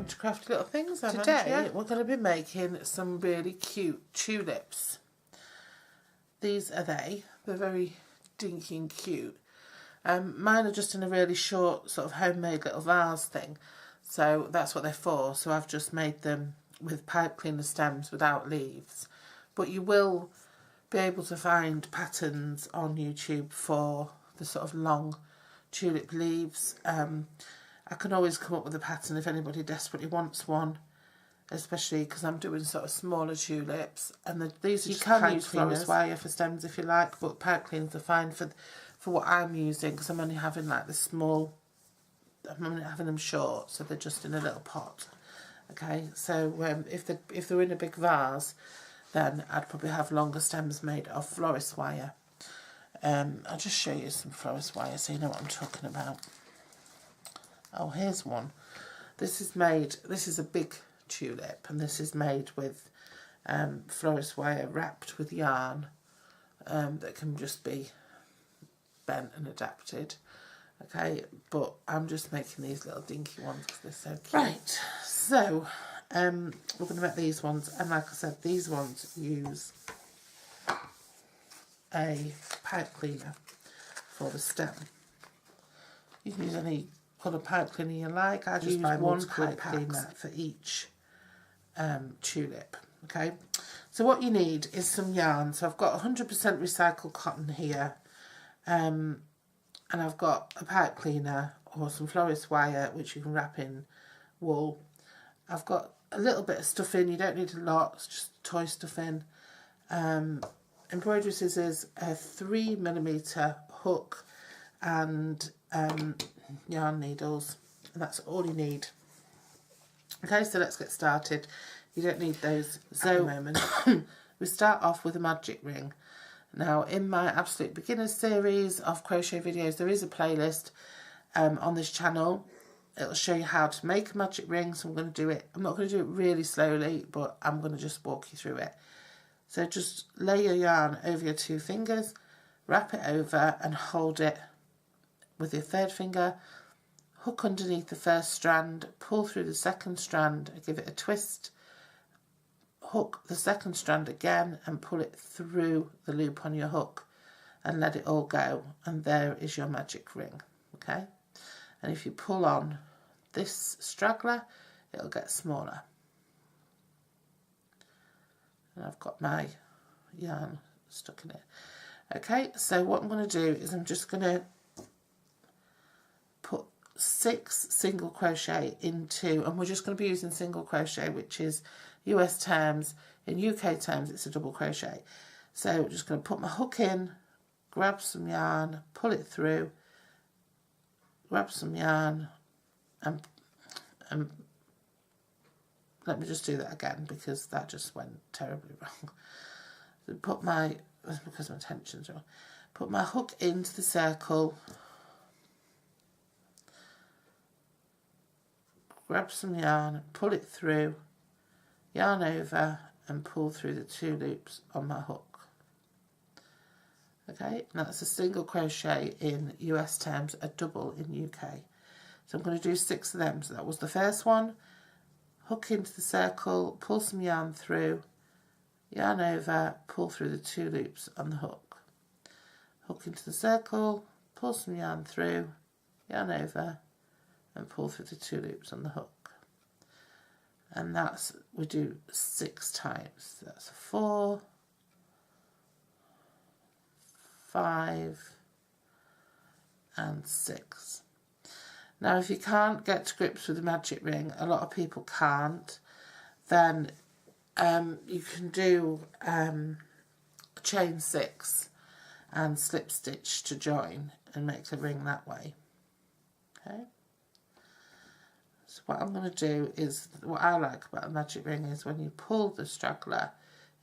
into Crafty Little Things. Today we're going to be making some really cute tulips. These are they're very dinky and cute. Mine are just in a really short sort of homemade little vase thing, so that's what they're for. So I've just made them with pipe cleaner stems without leaves, but you will be able to find patterns on YouTube for the sort of long tulip leaves. I can always come up with a pattern if anybody desperately wants one, especially because I'm doing sort of smaller tulips. And these are just pipe cleaners. You can use florist wire for stems if you like, but pipe cleaners are fine for what I'm using, because I'm only having like the small, I'm only having them short, so they're just in a little pot. Okay, so if they're in a big vase, then I'd probably have longer stems made of florist wire. I'll just show you some florist wire so you know what I'm talking about. Oh, here's one. This is a big tulip, and this is made with florist wire wrapped with yarn that can just be bent and adapted. Okay, but I'm just making these little dinky ones because they're so cute. Right, so we're going to make these ones, and like I said, these ones use a pipe cleaner for the stem. You can use any colour pipe cleaner you like. I just buy one pipe cleaner for each tulip. Okay, so what you need is some yarn. So I've got 100% recycled cotton here, and I've got a pipe cleaner or some florist wire which you can wrap in wool. I've got a little bit of stuffing. You don't need a lot, it's just toy stuffing. Embroidery scissors, a 3mm hook, and yarn needles, and that's all you need. Okay, so let's get started. You don't need those at the moment. We start off with a magic ring. Now, in my Absolute Beginners series of crochet videos, there is a playlist on this channel. It'll show you how to make a magic ring, so I'm going to do it. I'm not going to do it really slowly, but I'm going to just walk you through it. So just lay your yarn over your 2 fingers, wrap it over and hold it with your 3rd finger, hook underneath the 1st strand, pull through the 2nd strand, give it a twist, hook the 2nd strand again and pull it through the loop on your hook and let it all go, and there is your magic ring. Okay, and if you pull on this straggler, it'll get smaller. And I've got my yarn stuck in it. Okay, so what I'm going to do is I'm just going to put 6 single crochet into, and we're just going to be using single crochet, which is US terms. In UK terms, it's a double crochet. So I'm just going to put my hook in, grab some yarn, pull it through, grab some yarn, and let me just do that again because that just went terribly wrong. So put my, that's because my tension's wrong. Put my hook into the circle, grab some yarn, pull it through, yarn over and pull through the 2 loops on my hook. Okay, and that's a single crochet in US terms, a double in UK. So I'm going to do 6 of them. So that was the first one. Hook into the circle, pull some yarn through, yarn over, pull through the 2 loops on the hook. Hook into the circle, pull some yarn through, yarn over and pull through the 2 loops on the hook. And that's, we do 6 times. That's 4, 5 and 6. Now, if you can't get to grips with the magic ring, a lot of people can't, then you can do chain 6 and slip stitch to join and make the ring that way. Okay. So what I'm going to do is, what I like about a magic ring is when you pull the straggler,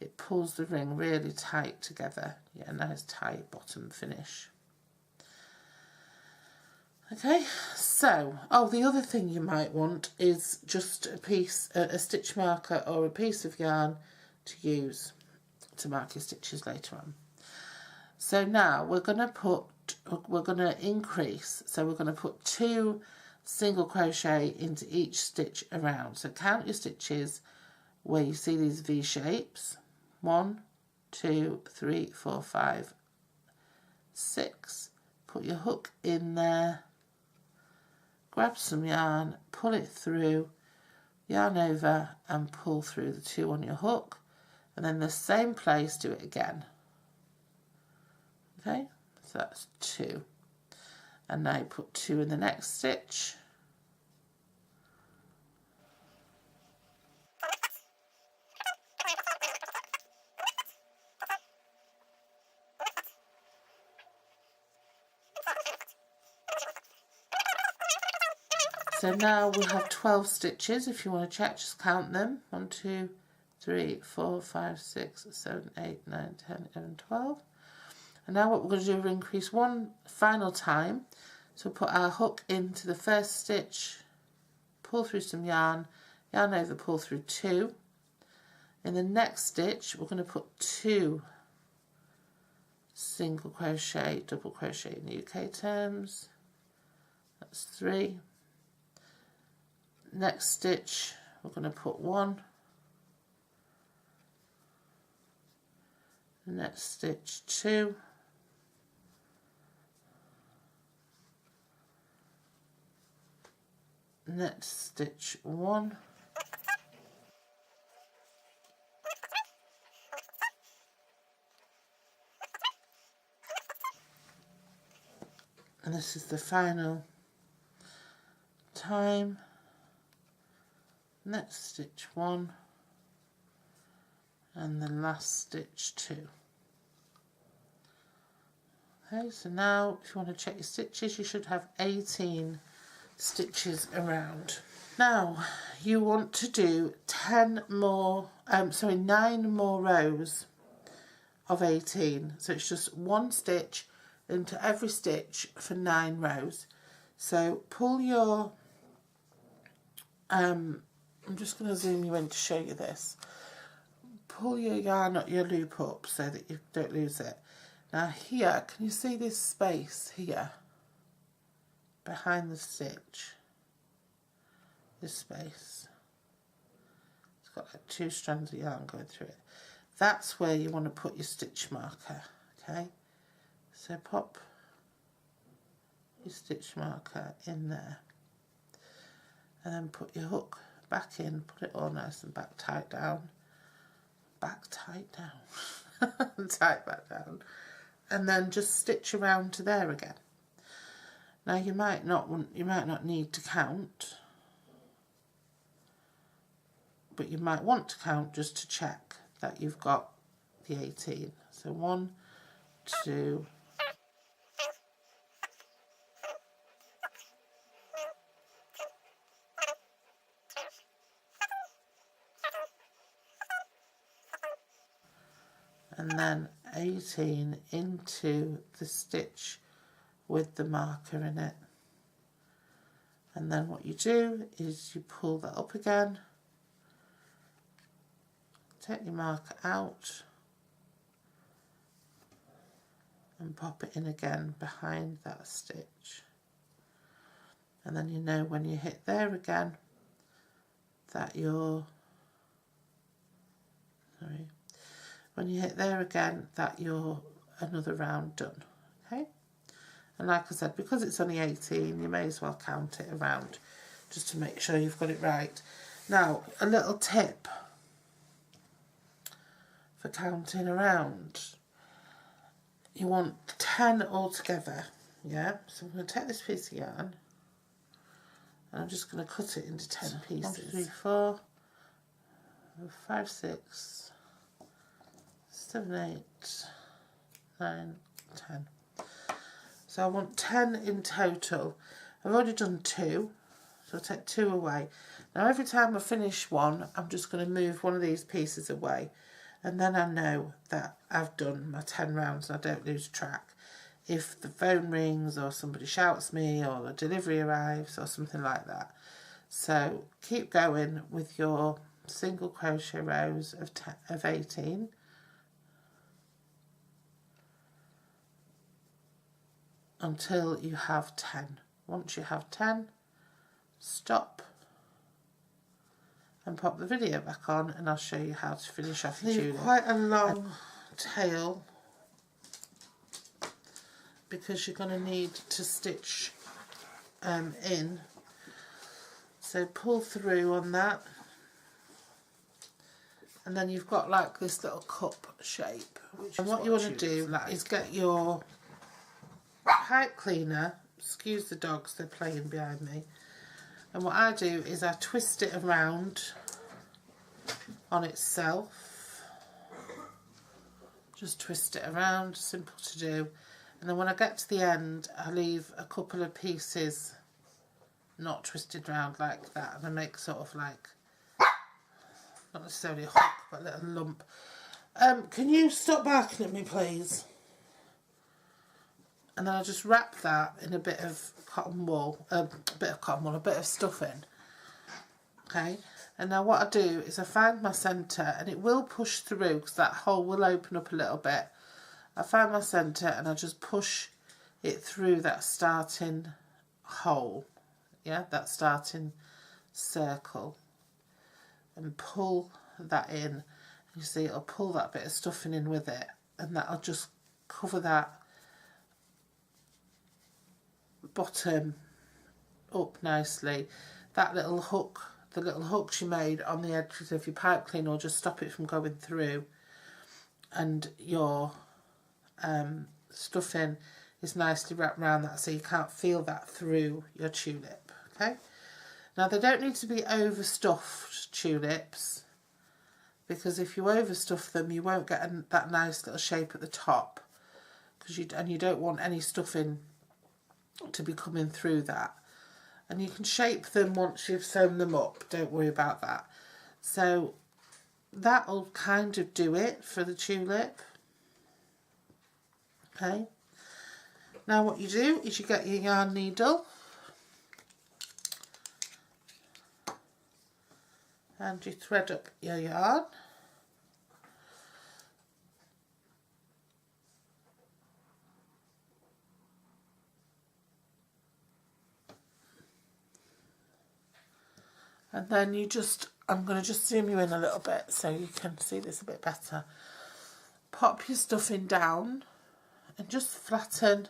it pulls the ring really tight together. You get a nice tight bottom finish. Okay, so, oh, the other thing you might want is just a piece, a stitch marker or a piece of yarn to use to mark your stitches later on. So now we're going to increase, so we're going to put 2 single crochet into each stitch around. So count your stitches where you see these V shapes. 1, 2, 3, 4, 5, 6. Put your hook in there, grab some yarn, pull it through, yarn over and pull through the 2 on your hook, and then the same place do it again. Okay, so that's 2. And now you put 2 in the next stitch. So now we have 12 stitches. If you want to check, just count them. 1, 2, 3, 4, 5, 6, 7, 8, 9, 10, 11, 12. And now what we're going to do is increase one final time. So we'll put our hook into the first stitch, pull through some yarn, yarn over, pull through 2. In the next stitch, we're going to put 2 single crochet, double crochet in UK terms. That's 3. Next stitch, we're going to put 1. The next stitch, 2. Next stitch, 1. And this is the final time. Next stitch, 1. And the last stitch, 2. Okay, so now if you want to check your stitches, you should have 18 stitches around. Now you want to do 9 more rows of 18. So it's just 1 stitch into every stitch for 9 rows. So pull your I'm just going to zoom you in to show you this. Pull your yarn, your loop up so that you don't lose it. Now here, can you see this space here behind the stitch? This space. It's got like 2 strands of yarn going through it. That's where you want to put your stitch marker, okay? So pop your stitch marker in there. And then put your hook back in, put it all nice and back tight down. Back tight down. Tight back down. And then just stitch around to there again. Now you might not need to count, but you might want to count just to check that you've got the 18. So 1, 2, and then 18 into the stitch with the marker in it. And then what you do is you pull that up again, take your marker out and pop it in again behind that stitch. And then you know when you hit there again that you're when you hit there again that you're another round done. Okay, and like I said, because it's only 18, you may as well count it around just to make sure you've got it right. Now a little tip for counting around, you want 10 altogether. Yeah, so I'm going to take this piece of yarn and I'm just going to cut it into 10 pieces. 1, 2, 3, 4, 5, 6, 7, 8, 9, 10. So I want 10 in total. I've already done 2, so I'll take 2 away. Now every time I finish one, I'm just going to move one of these pieces away, and then I know that I've done my 10 rounds and I don't lose track. If the phone rings or somebody shouts me or a delivery arrives or something like that. So keep going with your single crochet rows of 18. Until you have 10. Once you have 10, stop and pop the video back on, and I'll show you how to finish off the tulip. Quite a long tail because you're going to need to stitch in. So pull through on that, and then you've got like this little cup shape. And what you want to do is get your pipe cleaner. Excuse the dogs, they're playing behind me. And what I do is I twist it around on itself. Just twist it around, simple to do. And then when I get to the end, I leave a couple of pieces not twisted round like that, and I make sort of like, not necessarily a hook, but a little lump. Can you stop barking at me, please? And then I'll just wrap that in a bit of cotton wool, a bit of stuffing. Okay, and now what I do is I find my centre, and it will push through because that hole will open up a little bit. I find my centre and I just push it through that starting hole, yeah, that starting circle, and pull that in. You see, it'll pull that bit of stuffing in with it, and that'll just cover that bottom up nicely. That little hook, the little hooks you made on the edges of your pipe cleaner will just stop it from going through, and your stuffing is nicely wrapped around that, so you can't feel that through your tulip. Okay, now they don't need to be overstuffed tulips, because if you overstuff them you won't get that nice little shape at the top, because you don't want any stuffing to be coming through that. And you can shape them once you've sewn them up, don't worry about that. So that'll kind of do it for the tulip. Okay, now what you do is you get your yarn needle and you thread up your yarn. And then you just, I'm going to just zoom you in a little bit so you can see this a bit better. Pop your stuffing down and just flatten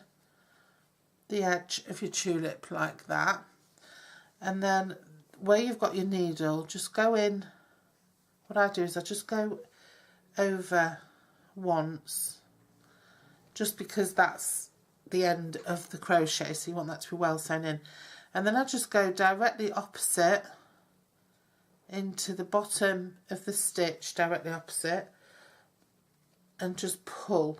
the edge of your tulip like that. And then where you've got your needle, just go in. What I do is I just go over once, just because that's the end of the crochet, so you want that to be well sewn in. And then I just go directly opposite into the bottom of the stitch, directly opposite, and just pull,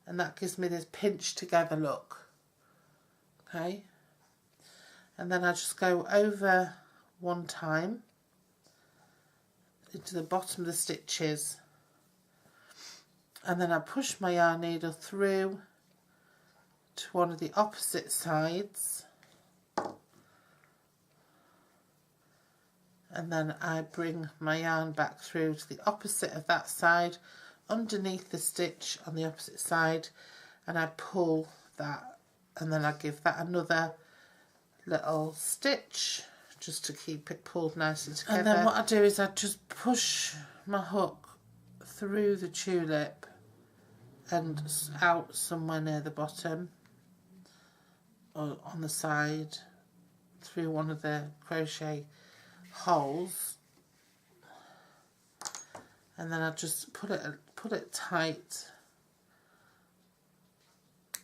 and that gives me this pinched together look. Okay, and then I just go over one time into the bottom of the stitches, and then I push my yarn needle through to one of the opposite sides, and then I bring my yarn back through to the opposite of that side, underneath the stitch on the opposite side, and I pull that, and then I give that another little stitch just to keep it pulled nicely together. And then what I do is I just push my hook through the tulip and out somewhere near the bottom or on the side through one of the crochet holes, and then I just put it tight,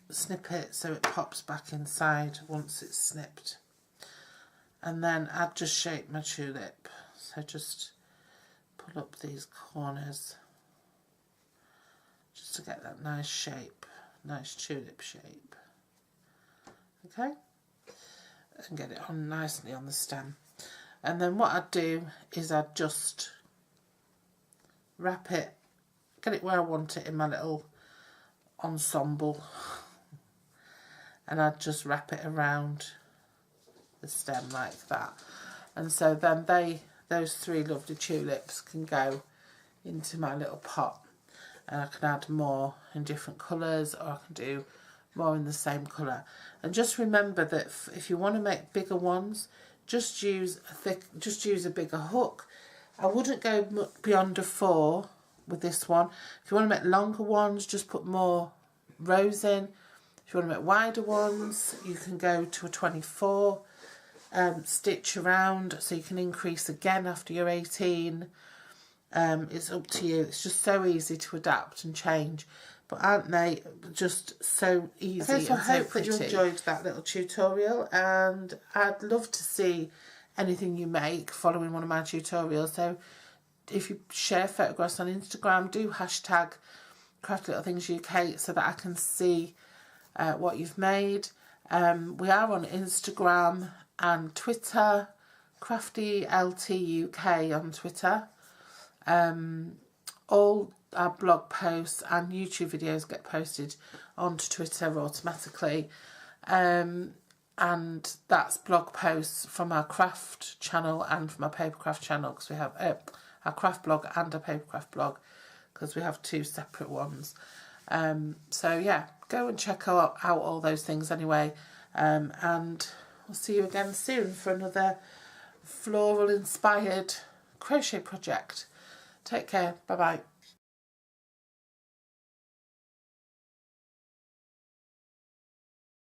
snip it so it pops back inside once it's snipped, and then I just shape my tulip. So just pull up these corners just to get that nice shape, nice tulip shape. Okay, and get it on nicely on the stem. And then what I do is I just wrap it, get it where I want it in my little ensemble, and I just wrap it around the stem like that. And so then those three lovely tulips can go into my little pot, and I can add more in different colours, or I can do more in the same colour. And just remember that if you want to make bigger ones, just use a bigger hook. I wouldn't go beyond a 4 with this one. If you want to make longer ones, just put more rows in. If you want to make wider ones, you can go to a 24. Stitch around so you can increase again after you're 18. It's up to you. It's just so easy to adapt and change. But aren't they just so easy and so pretty? I hope that you enjoyed that little tutorial, and I'd love to see anything you make following one of my tutorials. So if you share photographs on Instagram, do hashtag CraftLittleThingsUK so that I can see what you've made. We are on Instagram and Twitter, CraftyLTUK on Twitter. All our blog posts and YouTube videos get posted onto Twitter automatically. And that's blog posts from our craft channel and from our papercraft channel, because we have our craft blog and our papercraft blog, because we have 2 separate ones. So yeah, go and check out all those things anyway. And we'll see you again soon for another floral inspired crochet project. Take care. Bye bye.